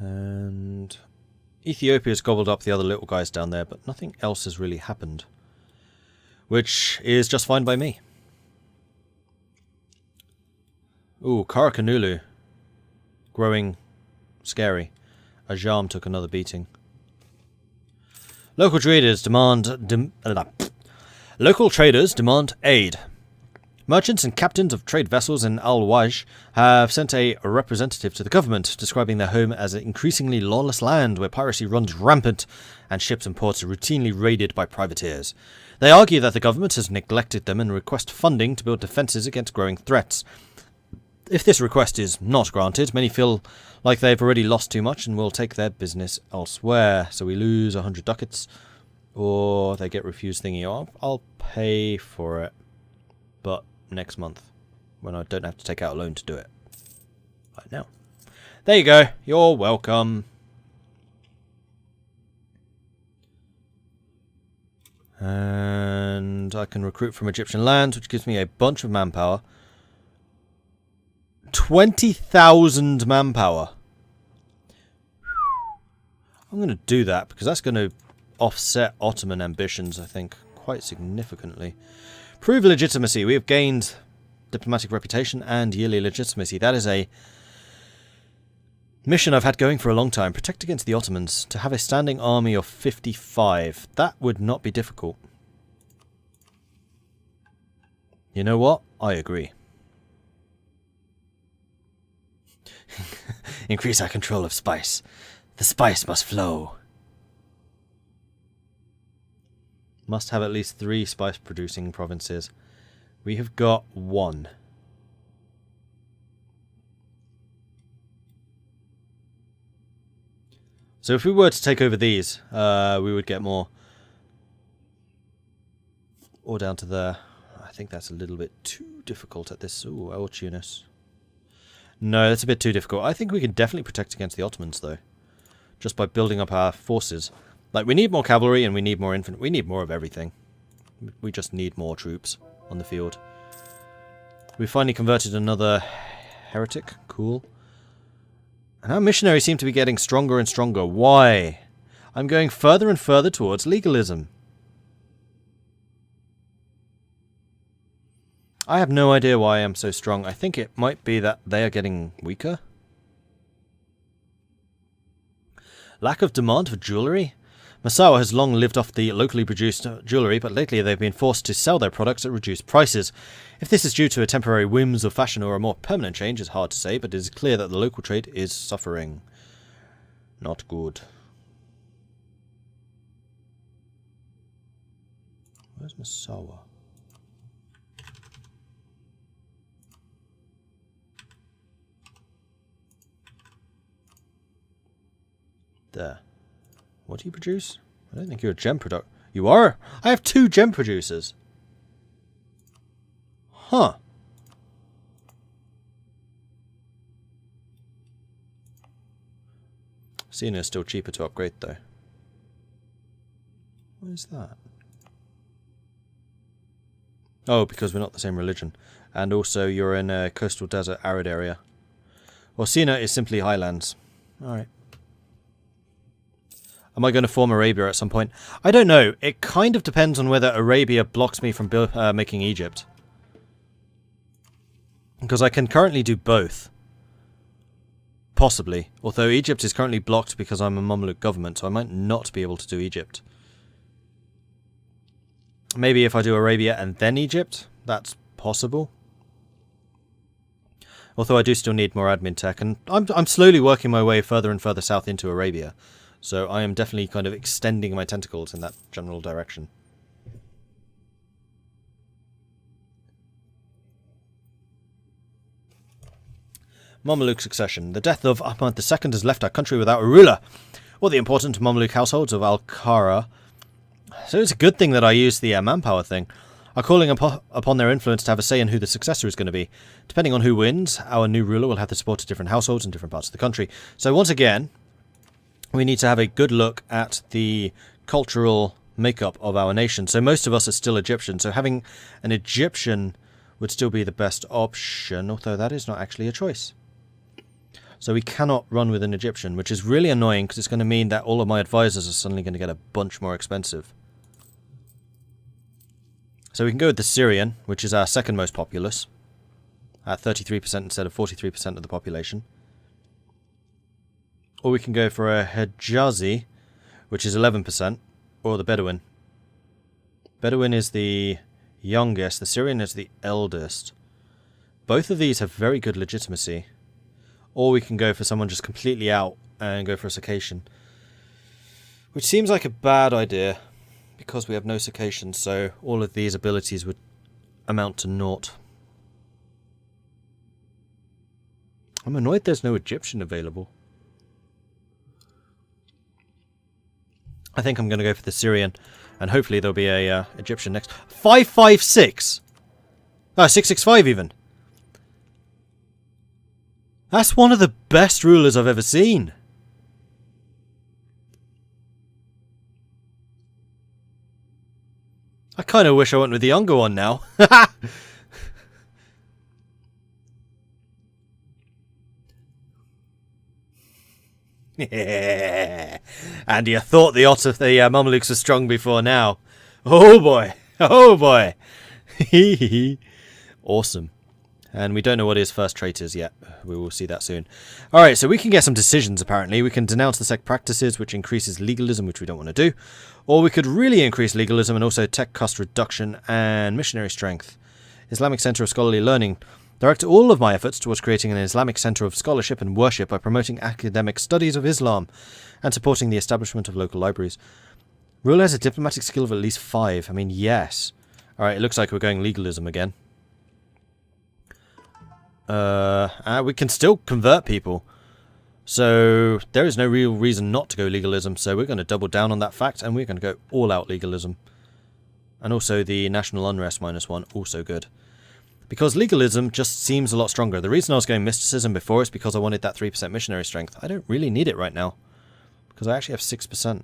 And Ethiopia's gobbled up the other little guys down there, but nothing else has really happened. Which is just fine by me. Ooh, Karakanulu. Growing scary. Ajam took another beating. Local traders demand aid. Merchants and captains of trade vessels in Al-Waj have sent a representative to the government, describing their home as an increasingly lawless land where piracy runs rampant and ships and ports are routinely raided by privateers. They argue that the government has neglected them and request funding to build defences against growing threats. If this request is not granted, many feel like they've already lost too much and will take their business elsewhere. So we lose 100 ducats, or they get refused thingy. I'll pay for it, but next month, when I don't have to take out a loan to do it. Right now. There you go. You're welcome. And I can recruit from Egyptian lands, which gives me a bunch of manpower. 20,000 manpower. I'm going to do that because that's going to offset Ottoman ambitions, I think, quite significantly. Prove legitimacy. We have gained diplomatic reputation and yearly legitimacy. That is a mission I've had going for a long time. Protect against the Ottomans. To have a standing army of 55. That would not be difficult. You know what? I agree. Increase our control of spice. The spice must flow. Must have at least 3 spice-producing provinces. We have got 1. So if we were to take over these, we would get more. Or down to there. I think that's a little bit too difficult at this. Ooh, El Tunis. No, that's a bit too difficult. I think we can definitely protect against the Ottomans, though. Just by building up our forces. Like, we need more cavalry and we need more infantry. We need more of everything. We just need more troops on the field. We finally converted another heretic. Cool. And our missionaries seem to be getting stronger and stronger. Why? I'm going further and further towards legalism. I have no idea why I am so strong. I think it might be that they are getting weaker. Lack of demand for jewellery? Massawa has long lived off the locally produced jewellery, but lately they've been forced to sell their products at reduced prices. If this is due to a temporary whims of fashion or a more permanent change is hard to say, but it is clear that the local trade is suffering. Not good. Where's Massawa? There. What do you produce? I don't think you're a gem producer. You are? I have 2 gem producers. Huh. Cena is still cheaper to upgrade, though. What is that? Oh, because we're not the same religion. And also, you're in a coastal desert, arid area. Well, Cena is simply highlands. Alright. Am I going to form Arabia at some point? I don't know. It kind of depends on whether Arabia blocks me from making Egypt. Because I can currently do both. Possibly. Although Egypt is currently blocked because I'm a Mamluk government, so I might not be able to do Egypt. Maybe if I do Arabia and then Egypt, that's possible. Although I do still need more admin tech, and I'm slowly working my way further and further south into Arabia. So I am definitely kind of extending my tentacles in that general direction. Mamluk succession. The death of Ahmad II has left our country without a ruler, or the important Mamluk households of Al-Qara. So it's a good thing that I used the manpower thing. Are calling upon their influence to have a say in who the successor is going to be. Depending on who wins, our new ruler will have the support of different households in different parts of the country. So once again, we need to have a good look at the cultural makeup of our nation. So most of us are still Egyptian, so having an Egyptian would still be the best option, although that is not actually a choice. So we cannot run with an Egyptian, which is really annoying because it's going to mean that all of my advisors are suddenly going to get a bunch more expensive. So we can go with the Syrian, which is our second most populous, at 33% instead of 43% of the population. Or we can go for a Hijazi, which is 11%, or the Bedouin. Bedouin is the youngest, the Syrian is the eldest. Both of these have very good legitimacy. Or we can go for someone just completely out and go for a Circassian. Which seems like a bad idea, because we have no Circassians, so all of these abilities would amount to naught. I'm annoyed there's no Egyptian available. I think I'm going to go for the Syrian, and hopefully there'll be a Egyptian next. 556! Oh, 665 even! That's one of the best rulers I've ever seen. I kind of wish I went with the younger one now. Yeah. And you thought the Mamluks were strong before now. Oh boy. Oh boy. Awesome. And we don't know what his first trait is yet. We will see that soon. Alright, so we can get some decisions apparently. We can denounce the sect practices, which increases legalism, which we don't want to do. Or we could really increase legalism and also tech cost reduction and missionary strength. Islamic Center of Scholarly Learning. Direct all of my efforts towards creating an Islamic center of scholarship and worship by promoting academic studies of Islam and supporting the establishment of local libraries. Ruler has a diplomatic skill of at least 5. I mean, yes. Alright, it looks like we're going legalism again. We can still convert people. So there is no real reason not to go legalism. So we're going to double down on that fact and we're going to go all out legalism. And also the national unrest -1, also good. Because legalism just seems a lot stronger. The reason I was going mysticism before is because I wanted that 3% missionary strength. I don't really need it right now. Because I actually have 6%.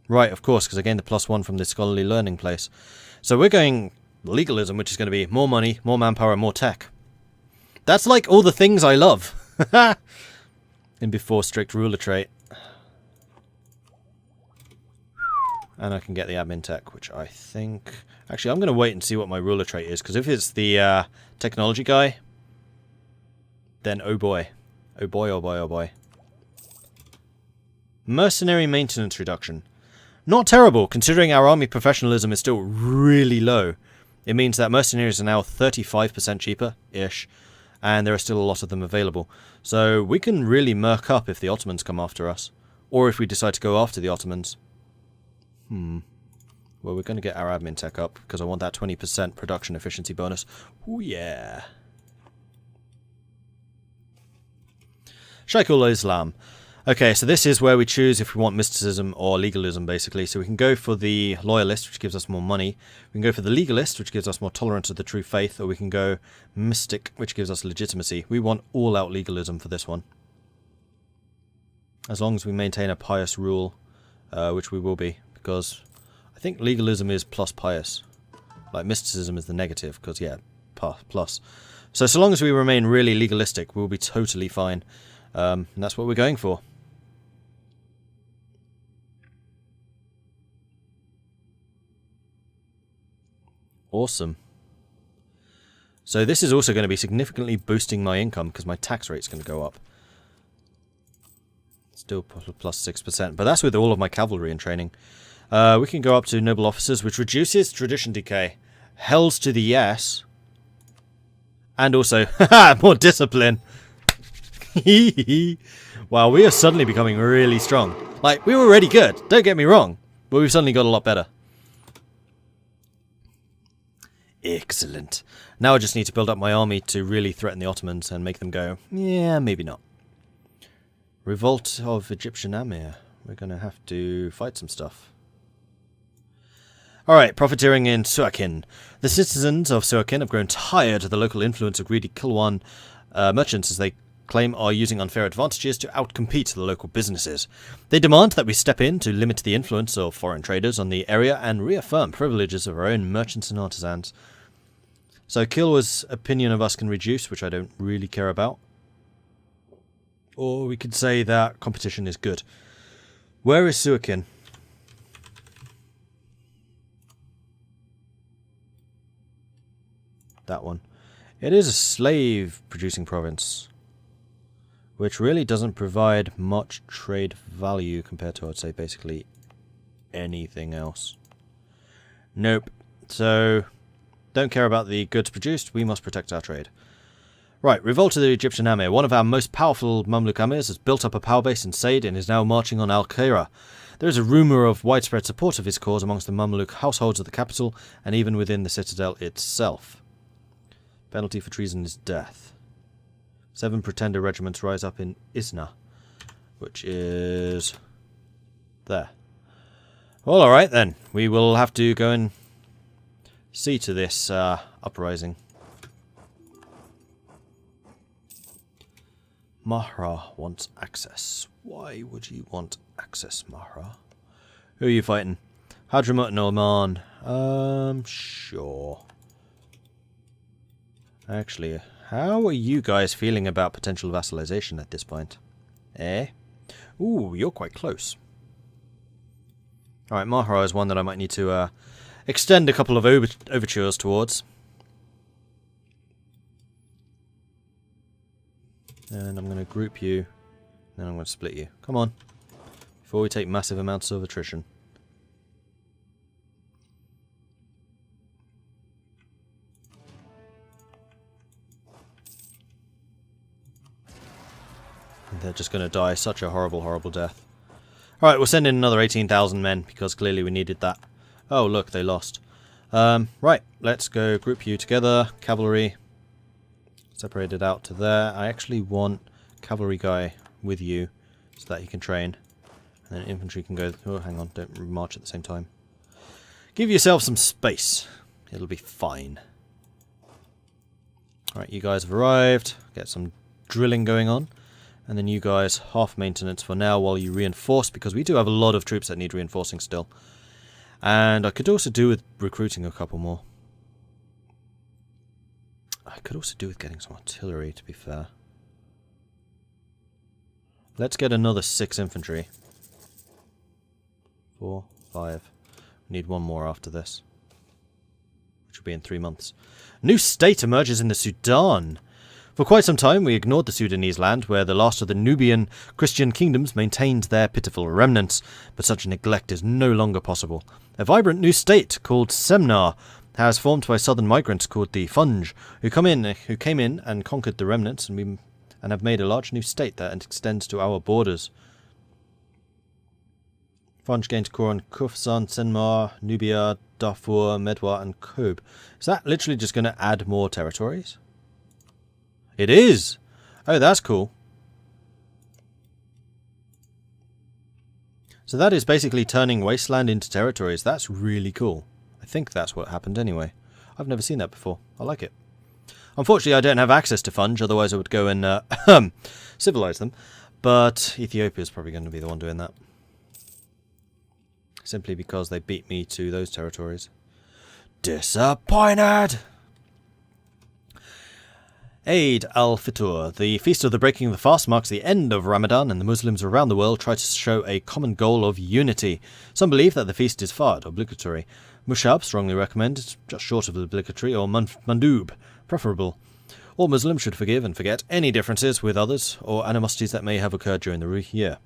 Right, of course, because I gained the +1 from the scholarly learning place. So we're going legalism, which is going to be more money, more manpower, and more tech. That's like all the things I love. In before strict ruler trait. And I can get the admin tech, which I think... Actually, I'm going to wait and see what my ruler trait is, because if it's the technology guy, then oh boy. Oh boy, oh boy, oh boy. Mercenary maintenance reduction. Not terrible, considering our army professionalism is still really low. It means that mercenaries are now 35% cheaper-ish, and there are still a lot of them available. So we can really murk up if the Ottomans come after us, or if we decide to go after the Ottomans. Well, we're going to get our admin tech up, because I want that 20% production efficiency bonus. Ooh, yeah. Shaykh ul-Islam. Okay, so this is where we choose if we want mysticism or legalism, basically. So we can go for the loyalist, which gives us more money. We can go for the legalist, which gives us more tolerance of the true faith. Or we can go mystic, which gives us legitimacy. We want all-out legalism for this one. As long as we maintain a pious rule, which we will be, because I think legalism is plus pious. Like mysticism is the negative, because yeah, plus. So long as we remain really legalistic, we'll be totally fine. And that's what we're going for. Awesome. So this is also going to be significantly boosting my income, because my tax rate's going to go up. Still plus 6%, but that's with all of my cavalry in training. We can go up to noble officers, which reduces tradition decay. Hells to the yes. And also, more discipline. Wow, we are suddenly becoming really strong. Like, we were already good, don't get me wrong, but we've suddenly got a lot better. Excellent. Now I just need to build up my army to really threaten the Ottomans and make them go, yeah, maybe not. Revolt of Egyptian Amir. We're going to have to fight some stuff. Alright, profiteering in Suakin. The citizens of Suakin have grown tired of the local influence of greedy Kilwan merchants as they claim are using unfair advantages to outcompete the local businesses. They demand that we step in to limit the influence of foreign traders on the area and reaffirm privileges of our own merchants and artisans. So Kilwa's opinion of us can reduce, which I don't really care about. Or we could say that competition is good. Where is Suakin? That one. It is a slave-producing province, which really doesn't provide much trade value compared to, I'd say, basically anything else. Nope. So, don't care about the goods produced, we must protect our trade. Right, revolt of the Egyptian Amir. One of our most powerful Mamluk Amirs has built up a power base in Said and is now marching on Al-Qaira. There is a rumour of widespread support of his cause amongst the Mamluk households of the capital and even within the citadel itself. Penalty for treason is death. 7 pretender regiments rise up in Isna, which is there. Well, alright then. We will have to go and see to this uprising. Mahra wants access. Why would you want access, Mahra? Who are you fighting? Hadramut and Oman. Sure. Actually, how are you guys feeling about potential vassalization at this point? Eh? Ooh, you're quite close. Alright, Mahra is one that I might need to extend a couple of overtures towards. And I'm going to group you, then I'm going to split you. Come on, before we take massive amounts of attrition. And they're just going to die such a horrible, horrible death. Alright, we'll send in another 18,000 men, because clearly we needed that. Oh, look, they lost. Right, let's go group you together. Cavalry. Separated out to there. I actually want cavalry guy with you so that he can train. And then infantry can go... Oh, hang on, don't march at the same time. Give yourself some space. It'll be fine. Alright, you guys have arrived. Get some drilling going on. And then you guys, half maintenance for now while you reinforce, because we do have a lot of troops that need reinforcing still. And I could also do with recruiting a couple more. I could also do with getting some artillery, to be fair. Let's get another 6 infantry. 4, 5. We need one more after this, which will be in 3 months. New state emerges in the Sudan. For quite some time we ignored the Sudanese land, where the last of the Nubian Christian kingdoms maintained their pitiful remnants, but such neglect is no longer possible. A vibrant new state called Semnar has formed by southern migrants called the Funj, who came in and conquered the remnants, and have made a large new state that extends to our borders. Funj gained core on Kufsan, Senmar, Nubia, Darfur, Medwa, and Kobe. Is that literally just going to add more territories? It is! Oh, that's cool. So that is basically turning wasteland into territories. That's really cool. I think that's what happened anyway. I've never seen that before. I like it. Unfortunately, I don't have access to Funj, otherwise I would go and civilize them. But Ethiopia is probably going to be the one doing that. Simply because they beat me to those territories. Disappointed! Eid al-Fitr, the feast of the breaking of the fast, marks the end of Ramadan, and the Muslims around the world try to show a common goal of unity. Some believe that the feast is fard, obligatory. Mushab strongly recommend, just short of obligatory, or mandub, preferable. All Muslims should forgive and forget any differences with others, or animosities that may have occurred during the year.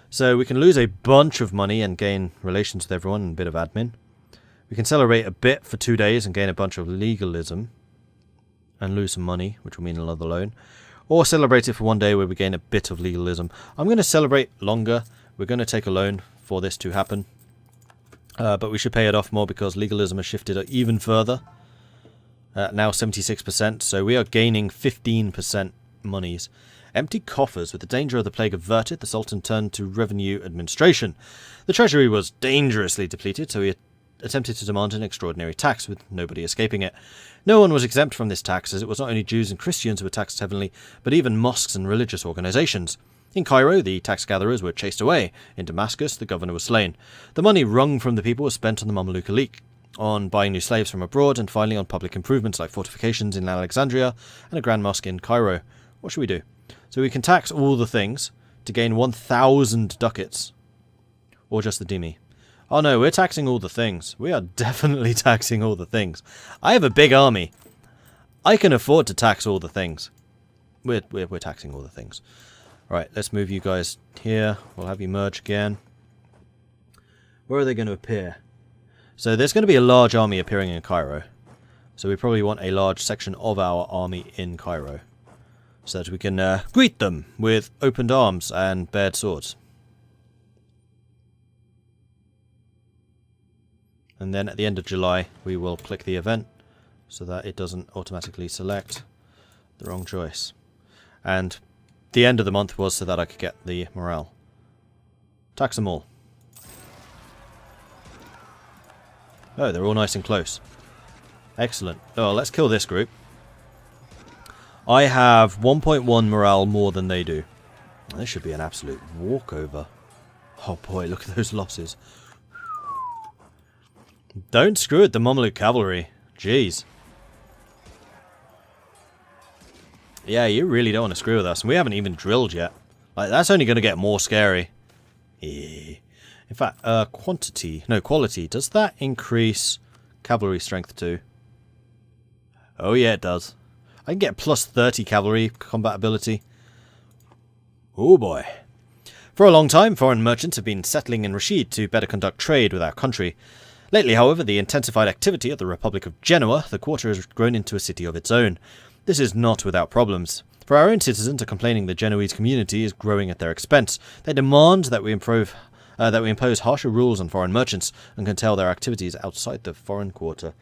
So we can lose a bunch of money and gain relations with everyone and a bit of admin. We can celebrate a bit for 2 days and gain a bunch of legalism. And lose some money, which will mean another loan. Or celebrate it for 1 day where we gain a bit of legalism. I'm going to celebrate longer. We're going to take a loan for this to happen. But we should pay it off more because legalism has shifted even further. Now 76%, so we are gaining 15% monies. Empty coffers. With the danger of the plague averted, the Sultan turned to revenue administration. The treasury was dangerously depleted, so he attempted to demand an extraordinary tax, with nobody escaping it. No one was exempt from this tax, as it was not only Jews and Christians who were taxed heavily, but even mosques and religious organizations. In Cairo, the tax-gatherers were chased away. In Damascus, the governor was slain. The money wrung from the people was spent on the Mamluk elite, on buying new slaves from abroad, and finally on public improvements like fortifications in Alexandria and a grand mosque in Cairo. What should we do? So we can tax all the things to gain 1,000 ducats. Or just the dhimmi. Oh no, we're taxing all the things. We are definitely taxing all the things. I have a big army. I can afford to tax all the things. We're taxing all the things. Right, let's move you guys here. We'll have you merge again. Where are they going to appear? So there's going to be a large army appearing in Cairo. So we probably want a large section of our army in Cairo. So that we can greet them with opened arms and bared swords. And then at the end of July, we will click the event so that it doesn't automatically select the wrong choice. And the end of the month was so that I could get the morale. Tax them all. Oh, they're all nice and close. Excellent. Oh, let's kill this group. I have 1.1 morale more than they do. This should be an absolute walkover. Oh boy, look at those losses. Don't screw it, the Mamluk cavalry. Jeez. Yeah, you really don't want to screw with us. And we haven't even drilled yet. Like, that's only going to get more scary. In fact, quality. Does that increase cavalry strength too? Oh yeah, it does. I can get plus 30 cavalry combat ability. Oh boy. For a long time, foreign merchants have been settling in Rashid to better conduct trade with our country. Lately, however, the intensified activity of the Republic of Genoa, the quarter has grown into a city of its own. This is not without problems. For our own citizens are complaining the Genoese community is growing at their expense. They demand that we impose harsher rules on foreign merchants and curtail their activities outside the foreign quarter.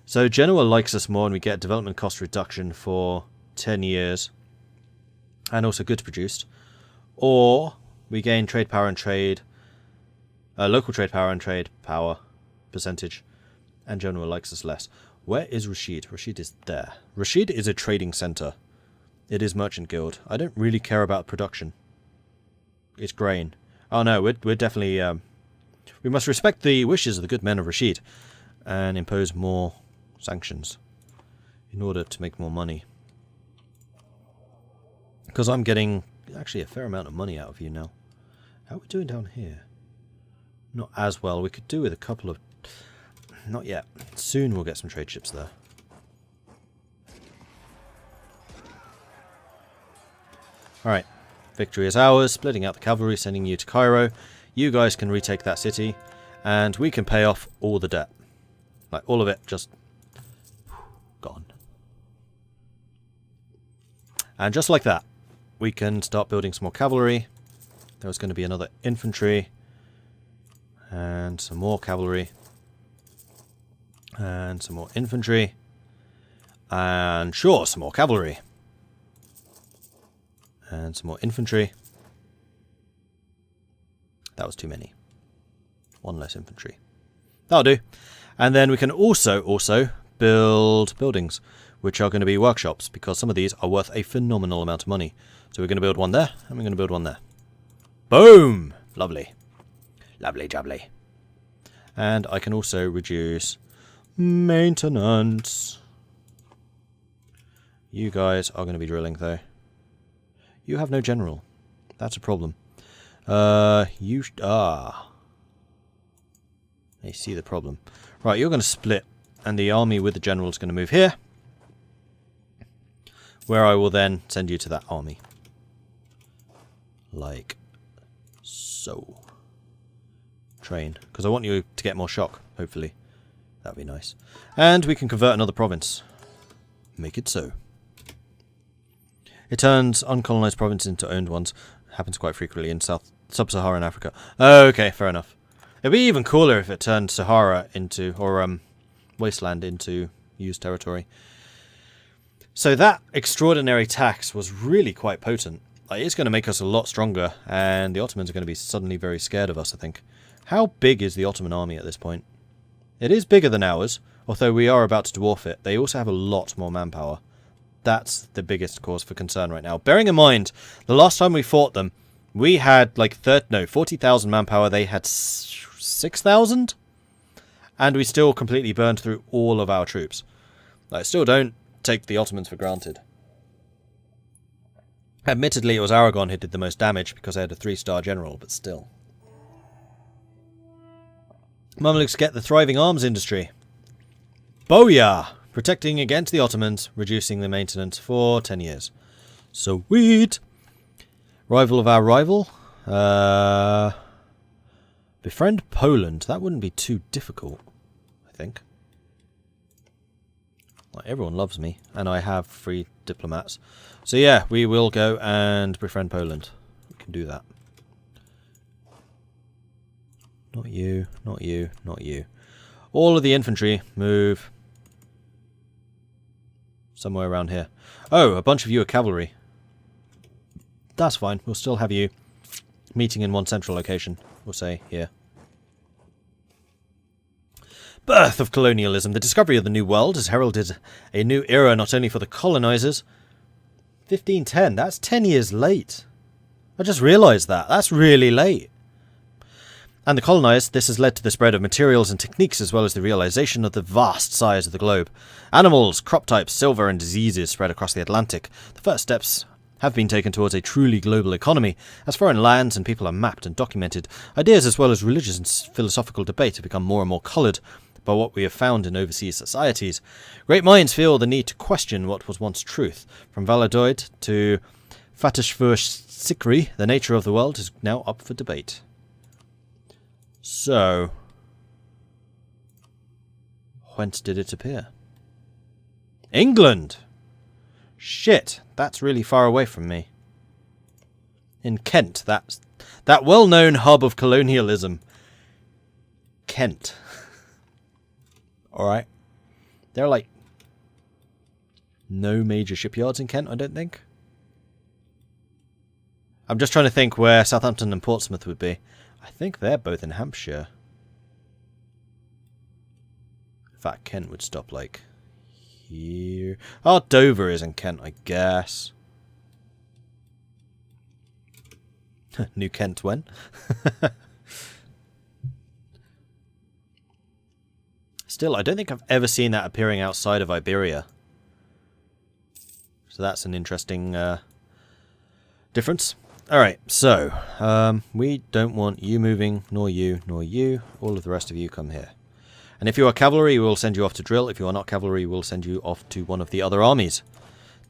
So Genoa likes us more and we get development cost reduction for 10 years. And also goods produced. Or we gain trade power and local trade power and trade power percentage. And Genoa likes us less. Where is Rashid? Rashid is there. Rashid is a trading centre. It is Merchant Guild. I don't really care about production. It's grain. Oh no, we're definitely... we must respect the wishes of the good men of Rashid and impose more sanctions in order to make more money. Because I'm getting actually a fair amount of money out of you now. How are we doing down here? Not as well. We could do with a couple of... Not yet. Soon we'll get some trade ships there. Alright. Victory is ours. Splitting out the cavalry, sending you to Cairo. You guys can retake that city. And we can pay off all the debt. Like, all of it just... gone. And just like that, we can start building some more cavalry. There's going to be another infantry. And some more cavalry. And some more infantry. And sure, some more cavalry. And some more infantry. That was too many. One less infantry. That'll do. And then we can also build buildings, which are going to be workshops, because some of these are worth a phenomenal amount of money. So we're going to build one there, and we're going to build one there. Boom! Lovely. Lovely jubbly. And I can also reduce maintenance. You guys are going to be drilling, though. You have no general. That's a problem. I see the problem. Right, you're going to split, and the army with the general is going to move here, where I will then send you to that army. Like so. Train, because I want you to get more shock, hopefully. That'd be nice. And we can convert another province. Make it so. It turns uncolonized provinces into owned ones. Happens quite frequently in sub-Saharan Africa. Okay, fair enough. It'd be even cooler if it turned Sahara into, or wasteland into used territory. So that extraordinary tax was really quite potent. Like, it's going to make us a lot stronger, and the Ottomans are going to be suddenly very scared of us, I think. How big is the Ottoman army at this point? It is bigger than ours, although we are about to dwarf it. They also have a lot more manpower. That's the biggest cause for concern right now. Bearing in mind, the last time we fought them, we had like 40,000 manpower. They had 6,000? And we still completely burned through all of our troops. I still don't take the Ottomans for granted. Admittedly, it was Aragon who did the most damage because I had a 3-star general, but still. Mamluks get the thriving arms industry. Booyah! Protecting against the Ottomans, reducing the maintenance for 10 years. Sweet! Rival of our rival. Befriend Poland. That wouldn't be too difficult, I think. Like, everyone loves me, and I have 3 diplomats. So yeah, we will go and befriend Poland. We can do that. Not you, not you, not you. All of the infantry move somewhere around here. Oh, a bunch of you are cavalry. That's fine. We'll still have you meeting in one central location. We'll say here. Birth of colonialism. The discovery of the New World has heralded a new era not only for the colonizers. 1510. That's 10 years late. I just realised that. That's really late. And the colonized, this has led to the spread of materials and techniques as well as the realization of the vast size of the globe. Animals, crop types, silver and diseases spread across the Atlantic. The first steps have been taken towards a truly global economy. As foreign lands and people are mapped and documented, ideas as well as religious and philosophical debate have become more and more coloured by what we have found in overseas societies. Great minds feel the need to question what was once truth. From Valladolid to Fatishfur Sikri, the nature of the world is now up for debate. So, whence did it appear? England! Shit, that's really far away from me. In Kent, that well-known hub of colonialism. Kent. Alright. There are, like, no major shipyards in Kent, I don't think. I'm just trying to think where Southampton and Portsmouth would be. I think they're both in Hampshire. In fact, Kent would stop, like, here. Oh, Dover is in Kent, I guess. New Kent when? Still, I don't think I've ever seen that appearing outside of Iberia. So that's an interesting difference. Alright, so, we don't want you moving, nor you, nor you. All of the rest of you come here. And if you are cavalry, we will send you off to drill. If you are not cavalry, we will send you off to one of the other armies.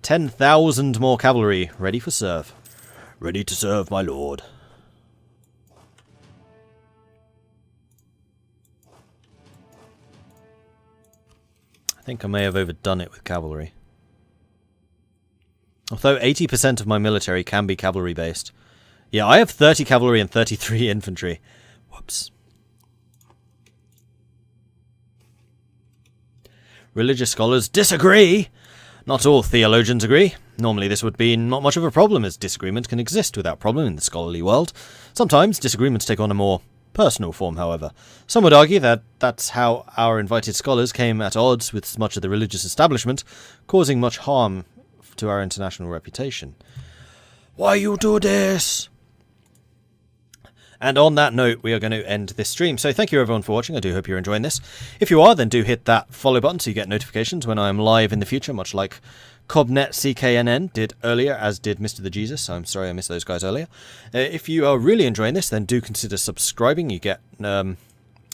10,000 more cavalry, ready for serve. Ready to serve, my lord. I think I may have overdone it with cavalry. Although 80% of my military can be cavalry based. Yeah, I have 30 cavalry and 33 infantry. Whoops. Religious scholars disagree! Not all theologians agree. Normally this would be not much of a problem, as disagreement can exist without problem in the scholarly world. Sometimes disagreements take on a more personal form, however. Some would argue that that's how our invited scholars came at odds with much of the religious establishment, causing much harm to our international reputation. Why you do this? And on that note, we are going to end this stream. So thank you everyone for watching. I do hope you're enjoying this. If you are, then do hit that follow button so you get notifications when I am live in the future, much like Cobnet CKNN did earlier, as did Mr. the Jesus. I'm sorry I missed those guys earlier. If you are really enjoying this, then do consider subscribing. You get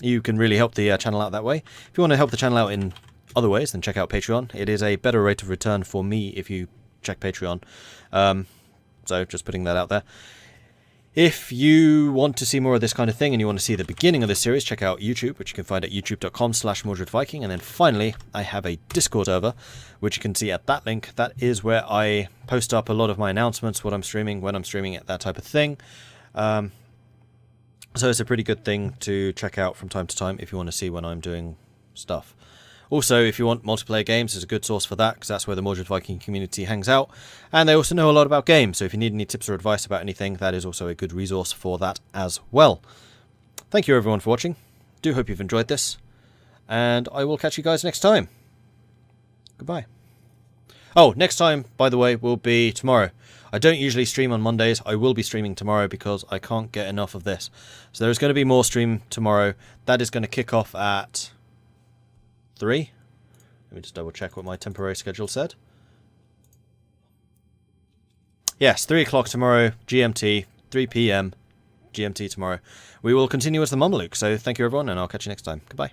you can really help the channel out that way. If you want to help the channel out in other ways, then check out Patreon. It is a better rate of return for me if you check Patreon. So just putting that out there. If you want to see more of this kind of thing and you want to see the beginning of this series, check out YouTube, which you can find at youtube.com/MordredViking. And then finally, I have a Discord server, which you can see at that link. That is where I post up a lot of my announcements, what I'm streaming, when I'm streaming it, that type of thing. So it's a pretty good thing to check out from time to time if you want to see when I'm doing stuff. Also, if you want multiplayer games, there's a good source for that, because that's where the Mordred Viking community hangs out. And they also know a lot about games, so if you need any tips or advice about anything, that is also a good resource for that as well. Thank you everyone for watching. Do hope you've enjoyed this. And I will catch you guys next time. Goodbye. Oh, next time, by the way, will be tomorrow. I don't usually stream on Mondays. I will be streaming tomorrow because I can't get enough of this. So there's going to be more stream tomorrow. That is going to kick off at 3. Let me just double check what my temporary schedule said. Yes, 3 o'clock tomorrow, GMT, 3 p.m. GMT tomorrow. We will continue with the Mamluks, so thank you everyone, and I'll catch you next time. Goodbye.